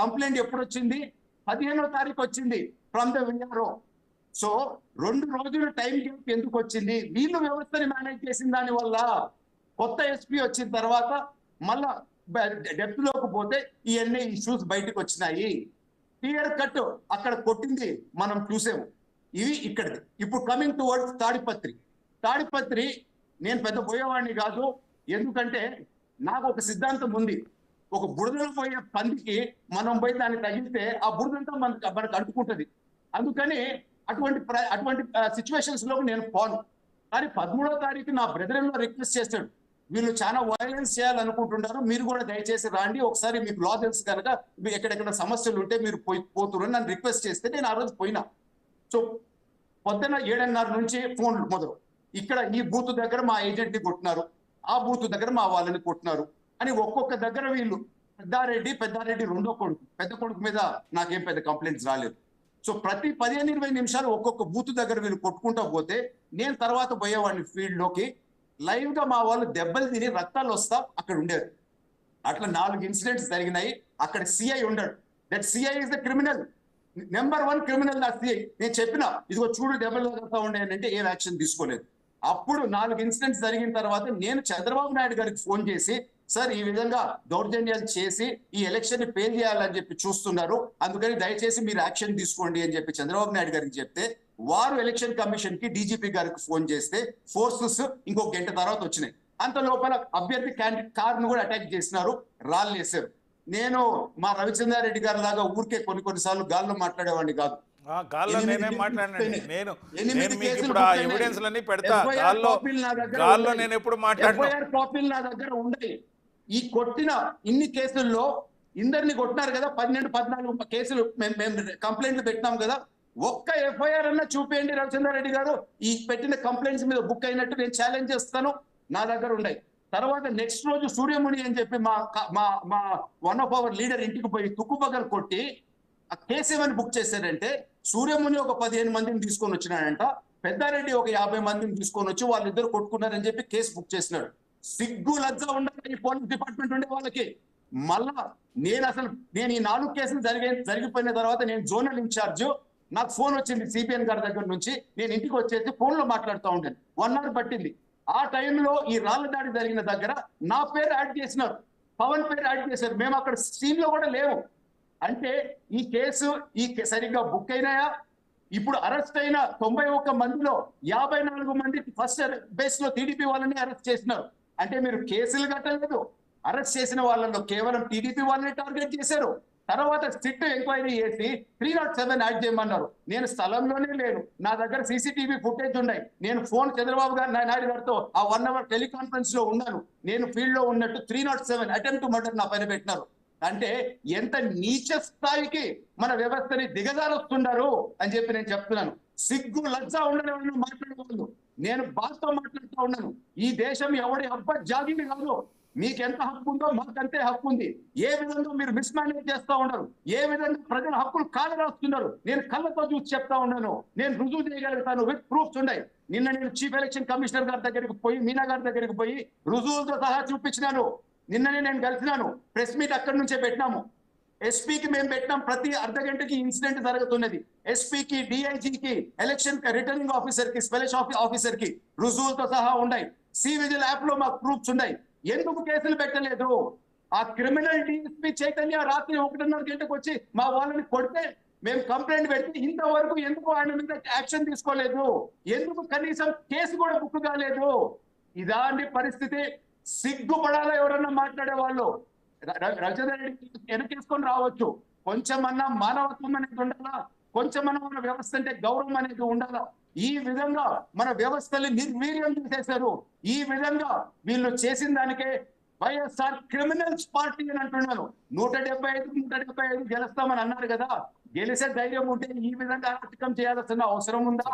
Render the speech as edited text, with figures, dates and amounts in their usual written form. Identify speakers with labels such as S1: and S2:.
S1: Complaint ఎప్పుడు వచ్చింది? 15వ తారీఖు వచ్చింది ఫ్రమ్ ద విఆర్ఓ. సో 2 రోజులు టైం గ్యాప్ ఎందుకు వచ్చింది? వీళ్ళు వ్యవస్థని మేనేజ్ చేసిన దాని వల్ల. కొత్త ఎస్పీ వచ్చిన తర్వాత మళ్ళా డెప్త్ లోకి పోతే ఇవన్నీ ఇష్యూస్ బయటకు వచ్చినాయి. క్లియర్ కట్ అక్కడ కొట్టింది మనం చూసాము. ఇవి ఇక్కడిది. ఇప్పుడు కమింగ్ టువర్డ్స్ తాడిపత్రి నేను పెద్ద పోయేవాడిని కాదు. ఎందుకంటే నాకు ఒక సిద్ధాంతం ఉంది. ఒక బురదలో పోయే పందికి మనం పోయి దాన్ని తగిలితే ఆ బురదంతా మనకు అంటుకుంటది. అందుకని అటువంటి సిచ్యువేషన్స్ లో నేను పోను. కానీ 13వ తారీఖు నా బ్రదర్ రిక్వెస్ట్ చేస్తాడు, వీళ్ళు చాలా వైలెన్స్ చేయాలనుకుంటున్నారు, మీరు కూడా దయచేసి రాండి, ఒకసారి మీకు లా తెలుసు కనుక ఎక్కడెక్కడ సమస్యలు ఉంటే మీరు పోతున్నారు నన్ను రిక్వెస్ట్ చేస్తే నేను ఆ రోజు పోయినా. సో పొద్దున్న 7:30 నుంచి ఫోన్లు మొదలు. ఇక్కడ ఈ బూత్ దగ్గర మా ఏజెంట్ ని కొట్టినారు, ఆ బూత్ దగ్గర మా వాళ్ళని కొట్టినారు అని ఒక్కొక్క దగ్గర వీళ్ళు పెద్దారెడ్డి రెండో కొడుకు, పెద్ద కొడుకు మీద నాకేం పెద్ద కంప్లైంట్స్ రాలేదు. సో ప్రతి 15-20 నిమిషాలు ఒక్కొక్క బూత్ దగ్గర వీళ్ళు కొట్టుకుంటా పోతే నేను తర్వాత పోయేవాడిని ఫీల్డ్ లోకి. లైవ్ గా మా వాళ్ళు దెబ్బలు తిని రక్తాలు వస్తా అక్కడ ఉండేది. అట్లా 4 ఇన్సిడెంట్స్ జరిగినాయి. అక్కడ సిఐ ఉండడు. That CI is the criminal, number 1 criminal. నా సిఐ నేను చెప్పిన ఇదిగో చూడు దెబ్బలు తగ్గుతా ఉండేనంటే ఏం యాక్షన్ తీసుకోలేదు. అప్పుడు 4 ఇన్సిడెంట్స్ జరిగిన తర్వాత నేను చంద్రబాబు నాయుడు గారికి ఫోన్ చేసి, సార్ ఈ విధంగా దౌర్జన్యాలు చేసి ఈ ఎలక్షన్ ని ఫెయిల్ చేయాలని చెప్పి చూస్తున్నారు, అందుకని దయచేసి మీరు యాక్షన్ తీసుకోండి అని చెప్పి చంద్రబాబు నాయుడు గారికి చెప్తే వారు ఎలక్షన్ కమిషన్ కి డీజీపీ గారికి ఫోన్ చేస్తే ఫోర్సెస్ ఇంకొక గంట తర్వాత వచ్చినాయి. అంత లోపల అభ్యర్థి కార్ ను కూడా అటాక్ చేసినారు, రాళ్ళు వేసారు. నేను మా రవిచంద్రారెడ్డి గారి లాగా ఊరికే కొన్నిసార్లు గాల్లో మాట్లాడేవాడిని కాదు. కాపీలు నా దగ్గర ఉన్నాయి. ఈ కొట్టిన ఇన్ని కేసుల్లో ఇందరిని కొట్టినారు కదా, 12-14 కేసులు మేము కంప్లైంట్లు పెట్టినాం కదా, ఒక్క ఎఫ్ఐఆర్ అన్నా చూపేయండి రవిచంద్రారెడ్డి గారు. ఈ పెట్టిన కంప్లైంట్స్ మీద బుక్ అయినట్టు నేను ఛాలెంజ్ చేస్తాను, నా దగ్గర ఉన్నాయి. తర్వాత నెక్స్ట్ రోజు సూర్యముని అని చెప్పి మా వన్ ఆఫ్ అవర్ లీడర్ ఇంటికి పోయి తుక్కుపగలు కొట్టి ఆ కేసు ఏమని బుక్ చేశారంటే, సూర్యముని ఒక 15 మందిని తీసుకొని వచ్చినాడంట, పెద్దారెడ్డి ఒక 50 మందిని తీసుకొని వచ్చి వాళ్ళిద్దరు కొట్టుకున్నారని చెప్పి కేసు బుక్ చేసినాడు. సిగ్గు లజ్జ ఉండాలి ఈ పోలీస్ డిపార్ట్మెంట్ ఉండే వాళ్ళకి. మళ్ళా నేను ఈ 4 కేసులు జరిగిపోయిన తర్వాత నేను జోనల్ ఇన్ఛార్జ్, నాకు ఫోన్ వచ్చింది సిపిఎన్ గారి దగ్గర నుంచి. నేను ఇంటికి వచ్చేసి ఫోన్ లో మాట్లాడుతూ ఉంటాను. 1 అవర్ పట్టింది. ఆ టైంలో ఈ రాళ్ల దాడి జరిగిన దగ్గర నా పేరు యాడ్ చేసినారు, పవన్ పేరు యాడ్ చేశారు. మేము అక్కడ సీన్ లో కూడా లేవు. అంటే ఈ కేసు సరిగ్గా బుక్ అయినాయా? ఇప్పుడు అరెస్ట్ అయిన 91 మందిలో 54 మంది ఫస్ట్ బేస్ లో టీడీపీ వాళ్ళని అరెస్ట్ చేసినారు. అంటే మీరు కేసులు కట్టలేదు, అరెస్ట్ చేసిన వాళ్ళలో కేవలం టీడీపీ వాళ్ళని టార్గెట్ చేశారు. తర్వాత సిట్ ఎంక్వైరీ చేసి 307 యాడ్ చేయమన్నారు. నేను స్థలంలోనే లేను, నా దగ్గర సీసీటీవీ ఫుటేజ్ ఉన్నాయి. నేను ఫోన్ చంద్రబాబు నాయుడు గారితో ఆ 1 అవర్ టెలికాన్ఫరెన్స్ లో ఉన్నాను. నేను ఫీల్డ్ లో ఉన్నట్టు 307 అటెంప్ట్ మర్డర్ నా పైన పెట్టినారు. అంటే ఎంత నీచ స్థాయికి మన వ్యవస్థని దిగజారుస్తున్నారు అని చెప్పి నేను చెప్తున్నాను. సిగ్గు లజ్జ ఉండని వాళ్ళు మాట్లాడేవాళ్ళు. నేను బాధతో మాట్లాడుతూ ఉన్నాను. ఈ దేశం ఎవడి హబ్బ జాగిని కాదు. మీకెంత హక్కు ఉందో మాకంతే హక్కు ఉంది. ఏ విధంగా మీరు మిస్మేనేజ్ చేస్తూ ఉన్నారు, ఏ విధంగా ప్రజల హక్కులు కాలు రాస్తున్నారు, నేను కళ్ళతో చూసి చెప్తా ఉన్నాను. నేను రుజువు చేయగలుగుతాను, విత్ ప్రూఫ్స్ ఉన్నాయి. నిన్న నేను చీఫ్ ఎలక్షన్ కమిషనర్ గారి దగ్గరికి పోయి, మీనా గారి దగ్గరికి పోయి రుజువులతో సహా చూపించినాను. నిన్ననే నేను కలిసినాను, ప్రెస్ మీట్ అక్కడి నుంచే పెట్టినాము. ఎస్పీకి మేము పెట్టినాం, ప్రతి అర్ధగంటకి ఇన్సిడెంట్ జరుగుతున్నది. ఎస్పీకి, డిఐజీకి, ఎలక్షన్ రిటర్నింగ్ ఆఫీసర్ కి, స్పెషల్ ఆఫీసర్ కి రుజువులతో సహా ఉన్నాయి. సి విజిల్ యాప్ లో మాకు ప్రూఫ్స్ ఉన్నాయి. ఎందుకు కేసులు పెట్టలేదు? ఆ క్రిమినల్ డిఎస్పీ చైతన్య రాత్రి 1:30 గంటకు వచ్చి మా వాళ్ళని కొడితే మేము కంప్లైంట్ పెడితే ఇంతవరకు ఎందుకు ఆయన మీద యాక్షన్ తీసుకోలేదు? ఎందుకు కనీసం కేసు కూడా బుక్ కాలేదు? ఇదాంటి పరిస్థితి. సిగ్గుపడాలా ఎవరన్నా మాట్లాడే వాళ్ళు? రవిచంద్ర రెడ్డి వెనకేసుకొని రావచ్చు, కొంచెమన్నా మానవత్వం అనేది ఉండాలా, కొంచెమన్నా మన వ్యవస్థ అంటే గౌరవం అనేది ఉండాలా. ఈ విధంగా మన వ్యవస్థని నిర్వీర్యం చేసేశారు. ఈ విధంగా వీళ్ళు చేసిన దానికే వైఎస్ఆర్ క్రిమినల్స్ పార్టీ అని అంటున్నాను. 175 గెలుస్తామని అన్నారు కదా, గెలిసే ధైర్యం ఉంటే ఈ విధంగా అరాచకం చేయాల్సిన అవసరం ఉందా?